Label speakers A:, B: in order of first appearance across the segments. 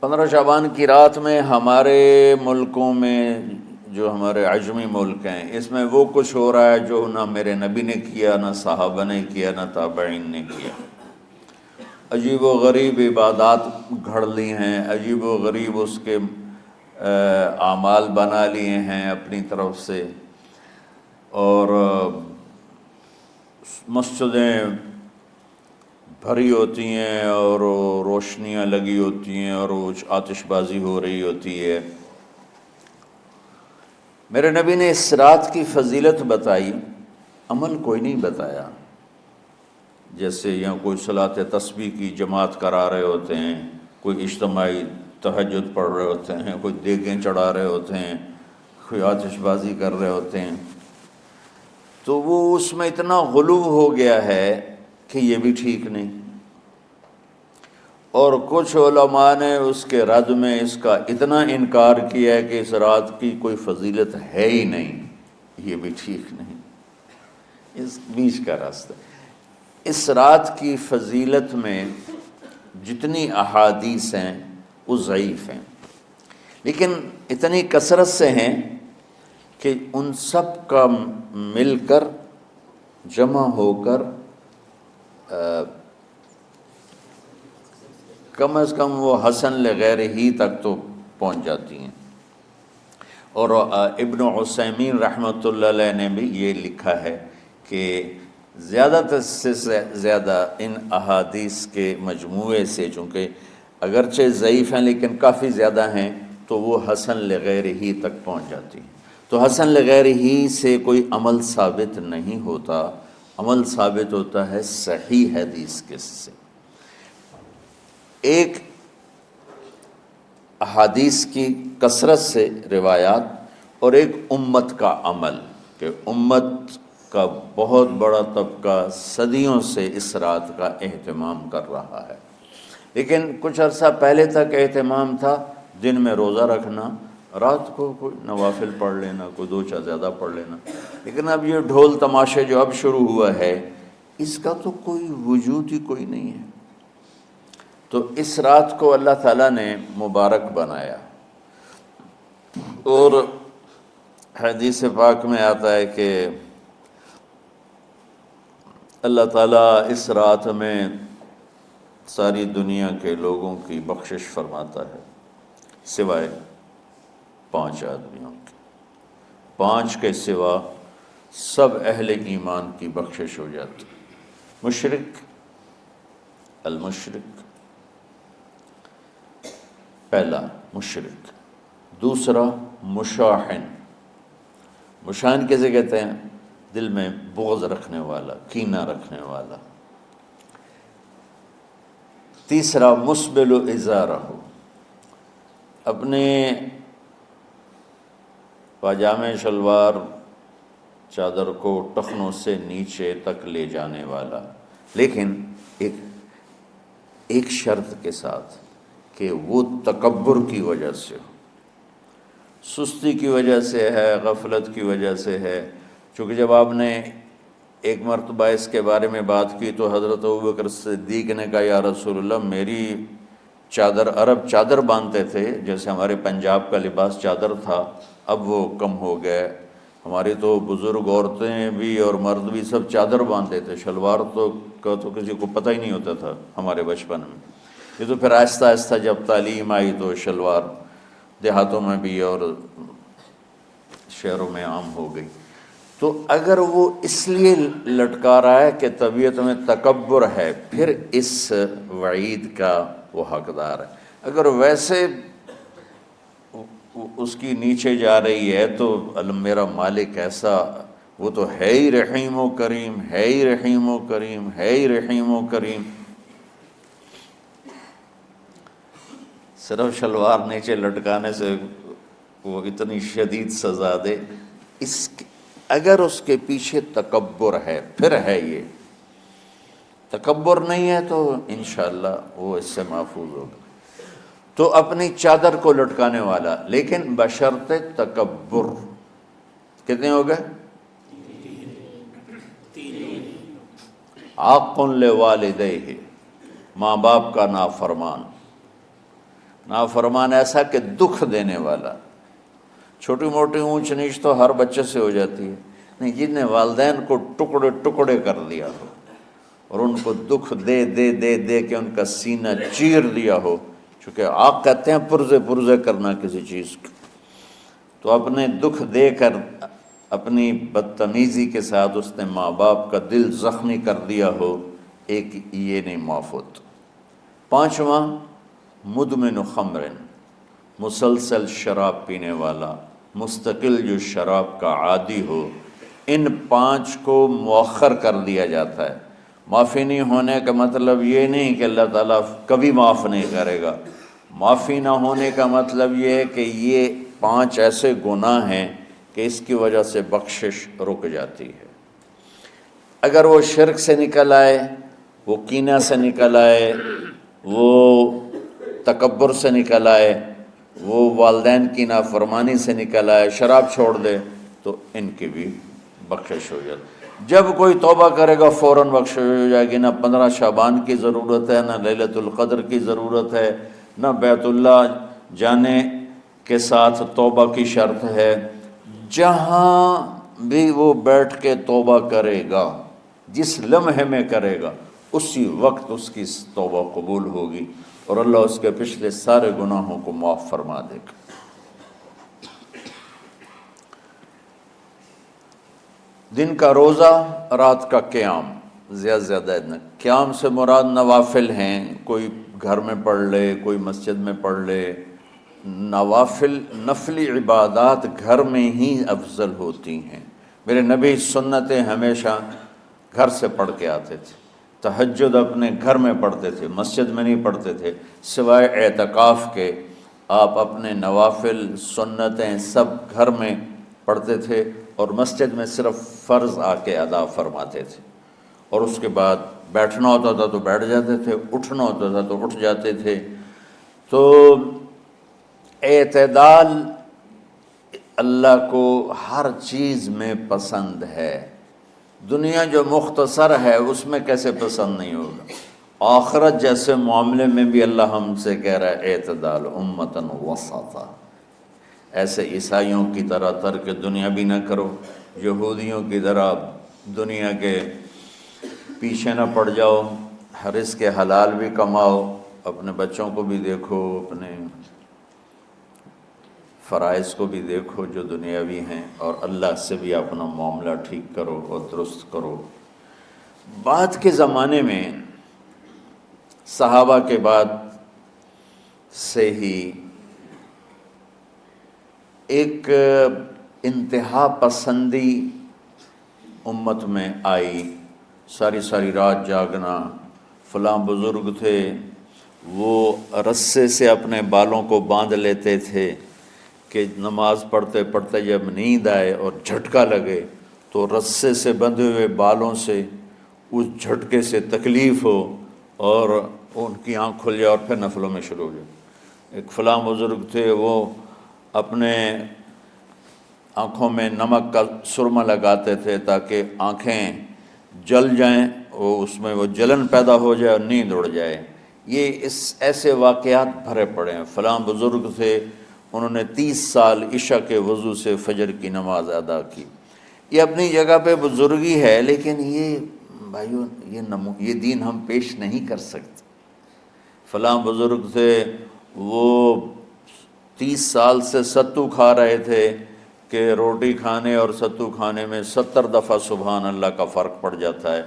A: 15 شعبان کی رات میں ہمارے ملکوں میں جو ہمارے عجمی ملک ہیں اس میں وہ کچھ ہو رہا ہے جو نہ میرے نبی نے کیا، نہ صحابہ نے کیا، نہ تابعین نے کیا۔ عجیب و غریب عبادات گھڑ لی ہیں، عجیب و غریب اس کے اعمال بنا لیے ہیں اپنی طرف سے، اور مسجدیں بھری ہوتی ہیں اور روشنیاں لگی ہوتی ہیں اور آتش بازی ہو رہی ہوتی ہے۔ میرے نبی نے اس رات کی فضیلت بتائی، عمل کوئی نہیں بتایا۔ جیسے یہاں کوئی صلاۃ تسبیح کی جماعت کرا رہے ہوتے ہیں، کوئی اجتماعی تہجد پڑھ رہے ہوتے ہیں، کوئی دیگیں چڑھا رہے ہوتے ہیں، کوئی آتش بازی کر رہے ہوتے ہیں، تو وہ اس میں اتنا غلو ہو گیا ہے کہ یہ بھی ٹھیک نہیں۔ اور کچھ علماء نے اس کے رد میں اس کا اتنا انکار کیا ہے کہ اس رات کی کوئی فضیلت ہے ہی نہیں، یہ بھی ٹھیک نہیں۔ اس بیچ کا راستہ، اس رات کی فضیلت میں جتنی احادیث ہیں وہ ضعیف ہیں، لیکن اتنی کثرت سے ہیں کہ ان سب کا مل کر جمع ہو کر کم از کم وہ حسن لغیر ہی تک تو پہنچ جاتی ہیں۔ اور ابن عثیمین رحمۃ اللہ علیہ نے بھی یہ لکھا ہے کہ زیادہ سے زیادہ ان احادیث کے مجموعے سے، چونکہ اگرچہ ضعیف ہیں لیکن کافی زیادہ ہیں، تو وہ حسن لغیر ہی تک پہنچ جاتی ہیں۔ تو حسن لغیر ہی سے کوئی عمل ثابت نہیں ہوتا، عمل ثابت ہوتا ہے صحیح حدیث کے سے۔ ایک احادیث کی کثرت سے روایات، اور ایک امت کا عمل، کہ امت کا بہت بڑا طبقہ صدیوں سے اس رات کا اہتمام کر رہا ہے۔ لیکن کچھ عرصہ پہلے تک اہتمام تھا دن میں روزہ رکھنا، رات کو کوئی نوافل پڑھ لینا، کوئی دو چار زیادہ پڑھ لینا، لیکن اب یہ ڈھول تماشے جو اب شروع ہوا ہے اس کا تو کوئی وجود ہی کوئی نہیں ہے۔ تو اس رات کو اللہ تعالیٰ نے مبارک بنایا، اور حدیث پاک میں آتا ہے کہ اللہ تعالیٰ اس رات میں ساری دنیا کے لوگوں کی بخشش فرماتا ہے سوائے 5 آدمیوں کے۔ 5 کے سوا سب اہل ایمان کی بخشش ہو جاتی۔ مشرک، المشرک، پہلا مشرک، دوسرا مشاحن، مشاحن کیسے کہتے ہیں؟ دل میں بغض رکھنے والا، کینہ رکھنے والا۔ تیسرا مسبل ازارہ، اپنے پاجامے شلوار چادر کو ٹخنوں سے نیچے تک لے جانے والا، لیکن ایک شرط کے ساتھ کہ وہ تکبر کی وجہ سے ہو، سستی کی وجہ سے ہے، غفلت کی وجہ سے ہے۔ چونکہ جب آپ نے ایک مرتبہ اس کے بارے میں بات کی تو حضرت ابوبکر صدیق نے کہا یا رسول اللہ، میری چادر، عرب چادر باندھتے تھے جیسے ہمارے پنجاب کا لباس چادر تھا، اب وہ کم ہو گئے۔ ہماری تو بزرگ عورتیں بھی اور مرد بھی سب چادر باندھتے تھے، شلوار کا تو کسی کو پتہ ہی نہیں ہوتا تھا ہمارے بچپن میں۔ یہ تو پھر آہستہ آہستہ جب تعلیم آئی تو شلوار دیہاتوں میں بھی اور شہروں میں عام ہو گئی۔ تو اگر وہ اس لیے لٹکا رہا ہے کہ طبیعت میں تکبر ہے، پھر اس وعید کا وہ حقدار ہے۔ اگر ویسے اس کی نیچے جا رہی ہے تو میرا مالک ایسا، وہ تو ہے ہی رحیم و کریم، ہے ہی رحیم و کریم، ہے ہی رحیم و کریم، صرف شلوار نیچے لٹکانے سے وہ اتنی شدید سزا دے۔ اگر اس کے پیچھے تکبر ہے، پھر ہے یہ تکبر نہیں ہے تو انشاءاللہ وہ اس سے محفوظ ہوگا۔ تو اپنی چادر کو لٹکانے والا، لیکن بشرط تکبر۔ کتنے ہو گئے؟ عاق لوالدیہ، ماں باپ کا نافرمان، نافرمان ایسا کہ دکھ دینے والا. چھوٹی موٹی اونچ نیچ تو ہر بچے سے ہو جاتی ہے، نہیں، جن نے والدین کو ٹکڑے ٹکڑے کر دیا ہو اور ان کو دکھ دے دے دے دے کے ان کا سینہ چیر دیا ہو، چونکہ آپ کہتے ہیں پرزے پرزے کرنا کسی چیز کو، تو اپنے دکھ دے کر اپنی بدتمیزی کے ساتھ اس نے ماں باپ کا دل زخمی کر دیا ہو، ایک یہ نہیں معاف ہوتا. پانچواں، مدمن خمر، مسلسل شراب پینے والا، مستقل جو شراب کا عادی ہو. ان پانچ کو مؤخر کر دیا جاتا ہے. معافی نہیں ہونے کا مطلب یہ نہیں کہ اللہ تعالیٰ کبھی معاف نہیں کرے گا. معافی نہ ہونے کا مطلب یہ ہے کہ یہ پانچ ایسے گناہ ہیں کہ اس کی وجہ سے بخشش رک جاتی ہے. اگر وہ شرک سے نکل آئے، وہ کینہ سے نکل آئے، وہ تکبر سے نکل آئے، وہ والدین کی نافرمانی سے نکل آئے، شراب چھوڑ دے، تو ان کی بھی بخشش ہو جاتی. جب کوئی توبہ کرے گا فوراً بخشش ہو جائے گی. نہ 15 شعبان کی ضرورت ہے، نہ لیلۃ القدر کی ضرورت ہے، نہ بیت اللہ جانے کے ساتھ توبہ کی شرط ہے. جہاں بھی وہ بیٹھ کے توبہ کرے گا، جس لمحے میں کرے گا، اسی وقت اس کی توبہ قبول ہوگی اور اللہ اس کے پچھلے سارے گناہوں کو معاف فرما دے گا. دن کا روزہ، رات کا قیام، زیادہ سے زیادہ قیام سے مراد نوافل ہیں، کوئی گھر میں پڑھ لے، کوئی مسجد میں پڑھ لے. نوافل، نفلی عبادات گھر میں ہی افضل ہوتی ہیں. میرے نبی سنتیں ہمیشہ گھر سے پڑھ کے آتے تھے. تہجد اپنے گھر میں پڑھتے تھے، مسجد میں نہیں پڑھتے تھے. سوائے اعتکاف کے آپ اپنے نوافل سنتیں سب گھر میں پڑھتے تھے اور مسجد میں صرف فرض آ کے ادا فرماتے تھے. اور اس کے بعد بیٹھنا ہوتا تھا تو بیٹھ جاتے تھے، اٹھنا ہوتا تھا تو اٹھ جاتے تھے. تو اعتدال اللہ کو ہر چیز میں پسند ہے. دنیا جو مختصر ہے اس میں کیسے پسند نہیں ہوگا؟ آخرت جیسے معاملے میں بھی اللہ ہم سے کہہ رہا ہے اعتدال، امتن وسطا. ایسے عیسائیوں کی طرح ترک دنیا بھی نہ کرو، یہودیوں کی طرح دنیا کے پیچھے نہ پڑ جاؤ. رزق کے حلال بھی کماؤ، اپنے بچوں کو بھی دیکھو، اپنے فرائض کو بھی دیکھو جو دنیاوی ہیں، اور اللہ سے بھی اپنا معاملہ ٹھیک کرو اور درست کرو. بعد کے زمانے میں صحابہ کے بعد سے ہی ایک انتہا پسندی امت میں آئی. ساری ساری رات جاگنا. فلاں بزرگ تھے، وہ رسے سے اپنے بالوں کو باندھ لیتے تھے کہ نماز پڑھتے پڑھتے جب نیند آئے اور جھٹکا لگے تو رسے سے بندھے ہوئے بالوں سے اس جھٹکے سے تکلیف ہو اور ان کی آنکھ کھل جائے اور پھر نفلوں میں شروع ہو جائے. ایک فلاں بزرگ تھے، وہ اپنے آنکھوں میں نمک کا سرما لگاتے تھے تاکہ آنکھیں جل جائیں، اس میں وہ جلن پیدا ہو جائے اور نیند اڑ جائے. یہ ایسے واقعات بھرے پڑے ہیں. فلاں بزرگ تھے، انہوں نے 30 سال عشاء کے وضو سے فجر کی نماز ادا کی. یہ اپنی جگہ پہ بزرگی ہے، لیکن یہ بھائیو یہ دین ہم پیش نہیں کر سکتے. فلاں بزرگ تھے، وہ 30 سال سے ستو کھا رہے تھے کہ روٹی کھانے اور ستو کھانے میں 70 دفعہ سبحان اللہ کا فرق پڑ جاتا ہے.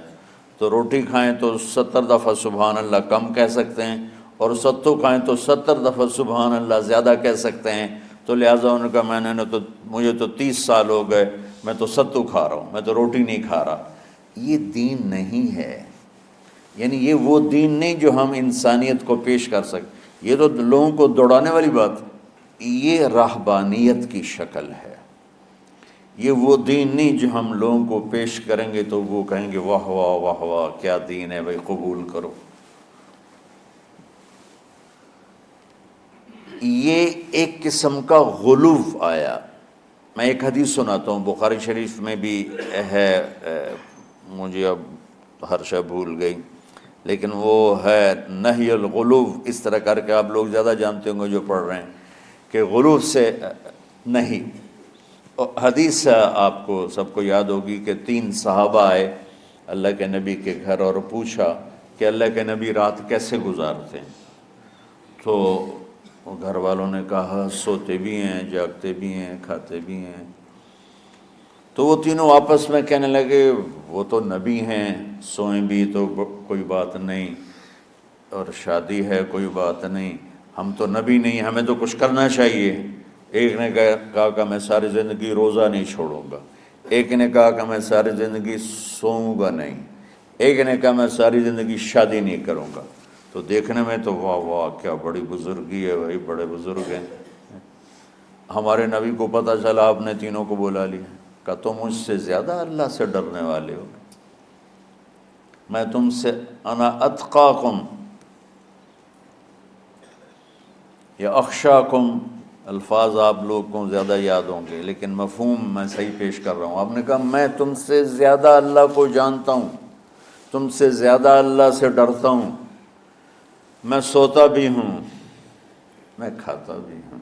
A: تو روٹی کھائیں تو 70 دفعہ سبحان اللہ کم کہہ سکتے ہیں، اور ستو کھائیں تو 70 دفعہ سبحان اللہ زیادہ کہہ سکتے ہیں. تو لہٰذا ان کا مجھے تو 30 سال ہو گئے، میں تو ستو کھا رہا ہوں، میں تو روٹی نہیں کھا رہا. یہ دین نہیں ہے. یعنی یہ وہ دین نہیں جو ہم انسانیت کو پیش کر سکیں. یہ تو لوگوں کو دوڑانے والی بات، یہ راہبانیت کی شکل ہے. یہ وہ دین نہیں جو ہم لوگوں کو پیش کریں گے تو وہ کہیں گے واہ واہ واہ واہ کیا دین ہے بھائی، قبول کرو. یہ ایک قسم کا غلو آیا. میں ایک حدیث سناتا ہوں، بخاری شریف میں بھی ہے، مجھے اب ہر شے بھول گئی، لیکن وہ ہے نہی الغلو، اس طرح کر کے آپ لوگ زیادہ جانتے ہوں گے جو پڑھ رہے ہیں کہ غلو سے نہیں۔ حدیث آپ کو سب کو یاد ہوگی کہ 3 صحابہ آئے اللہ کے نبی کے گھر اور پوچھا کہ اللہ کے نبی رات کیسے گزارتے ہیں؟ تو گھر والوں نے کہا سوتے بھی ہیں، جاگتے بھی ہیں، کھاتے بھی ہیں۔ تو وہ تینوں آپس میں کہنے لگے وہ تو نبی ہیں، سوئیں بھی تو کوئی بات نہیں، اور شادی ہے کوئی بات نہیں، ہم تو نبی نہیں، ہمیں تو کچھ کرنا چاہیے۔ ایک نے کہا کہ میں ساری زندگی روزہ نہیں چھوڑوں گا، ایک نے کہا کہ میں ساری زندگی سوؤں گا نہیں، ایک نے کہا میں ساری زندگی شادی نہیں کروں گا۔ تو دیکھنے میں تو واہ واہ کیا بڑی بزرگی ہے بھائی، بڑے بزرگ ہیں۔ ہمارے نبی کو پتہ چلا آپ نے تینوں کو بلا لیا، کہا تم مجھ سے زیادہ اللہ سے ڈرنے والے ہو، میں تم سے انا اتقاکم یا اخشاکم، الفاظ آپ لوگ کو زیادہ یاد ہوں گے لیکن مفہوم میں صحیح پیش کر رہا ہوں۔ آپ نے کہا میں تم سے زیادہ اللہ کو جانتا ہوں، تم سے زیادہ اللہ سے ڈرتا ہوں، میں سوتا بھی ہوں، میں کھاتا بھی ہوں،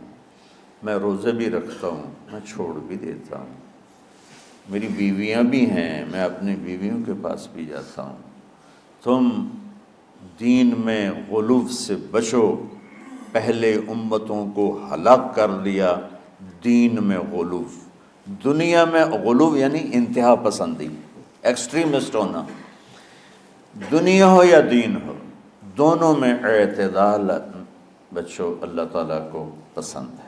A: میں روزے بھی رکھتا ہوں، میں چھوڑ بھی دیتا ہوں، میری بیویاں بھی ہیں، میں اپنی بیویوں کے پاس بھی جاتا ہوں۔ تم دین میں غلو سے بچو، پہلے امتوں کو ہلاک کر دیا دین میں غلو۔ دنیا میں غلو یعنی انتہا پسندی، ایکسٹریمسٹ ہونا، دنیا ہو یا دین ہو، دونوں میں اعتدال بچو، اللہ تعالیٰ کو پسند ہے۔